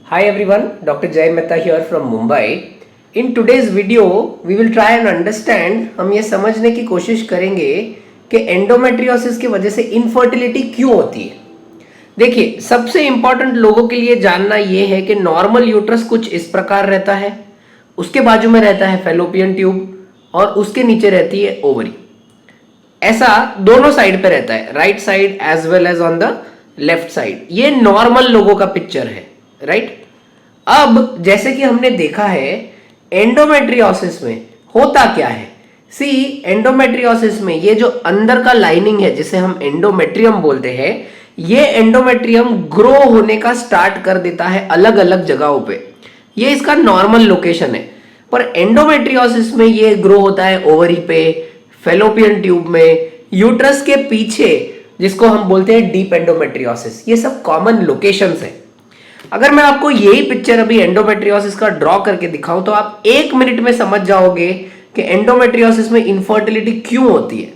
Hi everyone, Dr. Jay Mehta here from Mumbai. In today's video, we will try and understand, हम ये समझने की कोशिश करेंगे कि एंडोमेट्रियोसिस की वजह से इनफर्टिलिटी क्यों होती है। देखिए, सबसे इंपॉर्टेंट लोगों के लिए जानना ये है कि नॉर्मल यूट्रस कुछ इस प्रकार रहता है, उसके बाजू में रहता है फैलोपियन ट्यूब और उसके नीचे रहती है ओवरी। ऐसा दोनों साइड पे रहता है, right side as well as on the left side. ये नॉर्मल लोगों का पिक्चर है, राइट। अब जैसे कि हमने देखा है एंडोमेट्रियोसिस में होता क्या है। सी, एंडोमेट्रियोसिस में ये जो अंदर का लाइनिंग है जिसे हम एंडोमेट्रियम बोलते हैं, ये एंडोमेट्रियम ग्रो होने का स्टार्ट कर देता है अलग अलग जगहों पे। ये इसका नॉर्मल लोकेशन है, पर एंडोमेट्रियोसिस में ये ग्रो होता है ओवरी पे, फैलोपियन ट्यूब में, यूट्रस के पीछे जिसको हम बोलते हैं डीप एंडोमेट्रियोसिस। ये सब कॉमन लोकेशंस है। अगर मैं आपको यही पिक्चर अभी एंडोमेट्रियोसिस का ड्रॉ करके दिखाऊं तो आप 1 मिनट में समझ जाओगे कि एंडोमेट्रियोसिस में इनफर्टिलिटी क्यों होती है।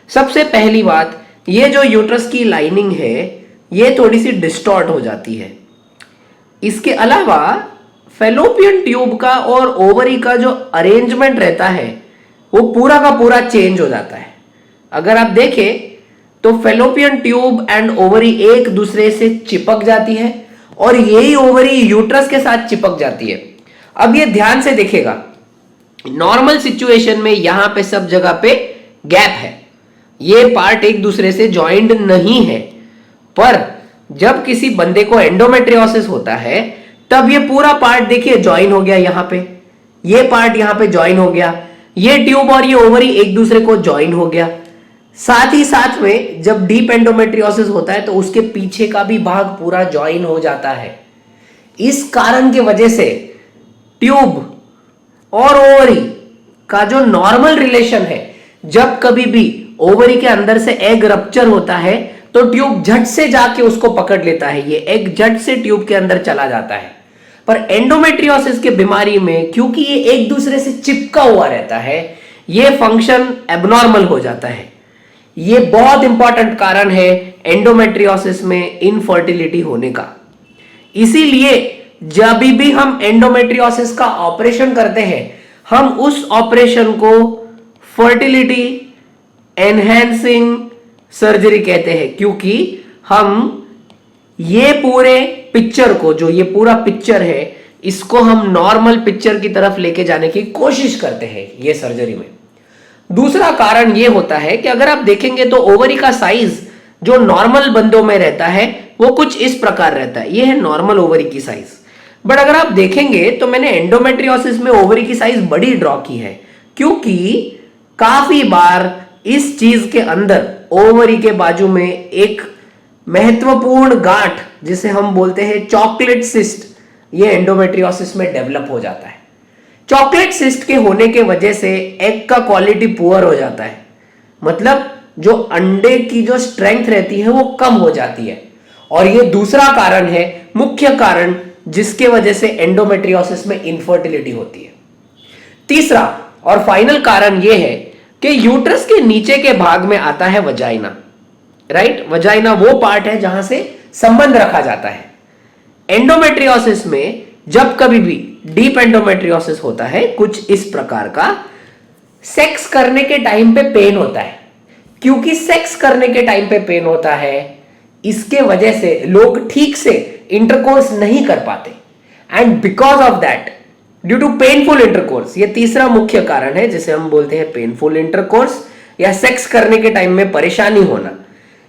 सबसे पहली बात, ये जो यूट्रस की लाइनिंग है ये थोड़ी सी डिस्टॉर्ट हो जाती है। इसके अलावा फैलोपियन ट्यूब का और ओवरी का जो अरेंजमेंट रहता है वो पूरा का पूरा चेंज हो जाता है। अगर आप देखें तो फैलोपियन ट्यूब एंड ओवरी एक दूसरे से चिपक जाती है और यही ओवरी यूट्रस के साथ चिपक जाती है। अब ये ध्यान से देखिएगा, नॉर्मल सिचुएशन में यहां पे सब जगह पे गैप है, ये पार्ट एक दूसरे से ज्वाइंट नहीं है। पर जब किसी बंदे को एंडोमेट्रियोसिस होता है तब ये पूरा पार्ट देखिए ज्वाइन हो गया, यहां पे ये पार्ट यहां पे ज्वाइन हो गया, ये ट्यूब और ये ओवरी एक दूसरे को ज्वाइन हो गया। साथ ही साथ में जब डीप एंडोमेट्रियोसिस होता है तो उसके पीछे का भी भाग पूरा ज्वाइन हो जाता है। इस कारण की वजह से ट्यूब और ओवरी का जो नॉर्मल रिलेशन है, जब कभी भी ओवरी के अंदर से एग रप्चर होता है तो ट्यूब झट से जाके उसको पकड़ लेता है, ये एग झट से ट्यूब के अंदर चला जाता है। पर एंडोमेट्रियोसिस के बीमारी में क्योंकि ये एक दूसरे से चिपका हुआ रहता है, ये फंक्शन एबनॉर्मल हो जाता है। ये बहुत इंपॉर्टेंट कारण है एंडोमेट्रियोसिस में इनफर्टिलिटी होने का। इसीलिए जब भी हम एंडोमेट्रियोसिस का ऑपरेशन करते हैं, हम उस ऑपरेशन को फर्टिलिटी एनहेंसिंग सर्जरी कहते हैं, क्योंकि हम ये पूरे पिक्चर को, जो ये पूरा पिक्चर है, इसको हम नॉर्मल पिक्चर की तरफ लेके जाने की कोशिश करते हैं ये सर्जरी में। दूसरा कारण यह होता है कि अगर आप देखेंगे तो ओवरी का साइज जो नॉर्मल बंदों में रहता है वो कुछ इस प्रकार रहता है, यह है नॉर्मल ओवरी की साइज। बट अगर आप देखेंगे तो मैंने एंडोमेट्रियोसिस में ओवरी की साइज बड़ी ड्रॉ की है, क्योंकि काफी बार इस चीज के अंदर ओवरी के बाजू में एक महत्वपूर्ण गांठ जिसे हम बोलते हैं चॉकलेट सिस्ट, ये एंडोमेट्रियोसिस में डेवलप हो जाता है। चॉकलेट सिस्ट के होने के वजह से एग का क्वालिटी पुअर हो जाता है, मतलब जो अंडे की जो स्ट्रेंथ रहती है वो कम हो जाती है। और ये दूसरा कारण है, मुख्य कारण, जिसके वजह से एंडोमेट्रियोसिस में इनफर्टिलिटी होती है। तीसरा और फाइनल कारण यह है कि यूट्रस के नीचे के भाग में आता है वजाइना, राइट। वजाइना वो पार्ट है जहां से संबंध रखा जाता है। एंडोमेट्रियोसिस में जब कभी भी डीप एंडोमेट्रियोसिस होता है, कुछ इस प्रकार का सेक्स करने के टाइम पे पेन होता है। क्योंकि सेक्स करने के टाइम पे पेन होता है, इसके वजह से लोग ठीक से इंटरकोर्स नहीं कर पाते, and because of that, due to painful intercourse, ये तीसरा मुख्य कारण है जिसे हम बोलते हैं पेनफुल इंटरकोर्स या सेक्स करने के टाइम में परेशानी होना।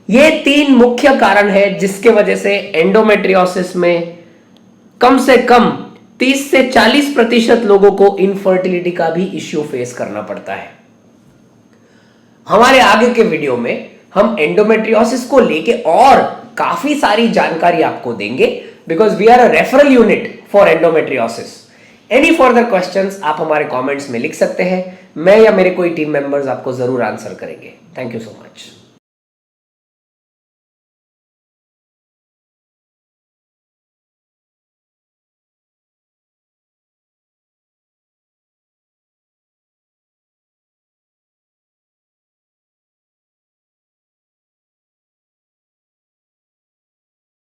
ये 3 मुख्य कारण है जिसके वजह से एंडोमेट्रियोसिस में कम से कम 30 से 40% लोगों को इनफर्टिलिटी का भी इश्यू फेस करना पड़ता है। हमारे आगे के वीडियो में हम एंडोमेट्रियोसिस को लेके और काफी सारी जानकारी आपको देंगे, because we are a referral unit for endometriosis. Any further questions आप हमारे कमेंट्स में लिख सकते हैं, मैं या मेरे कोई टीम मेंबर्स आपको जरूर आंसर करेंगे। Thank you so much.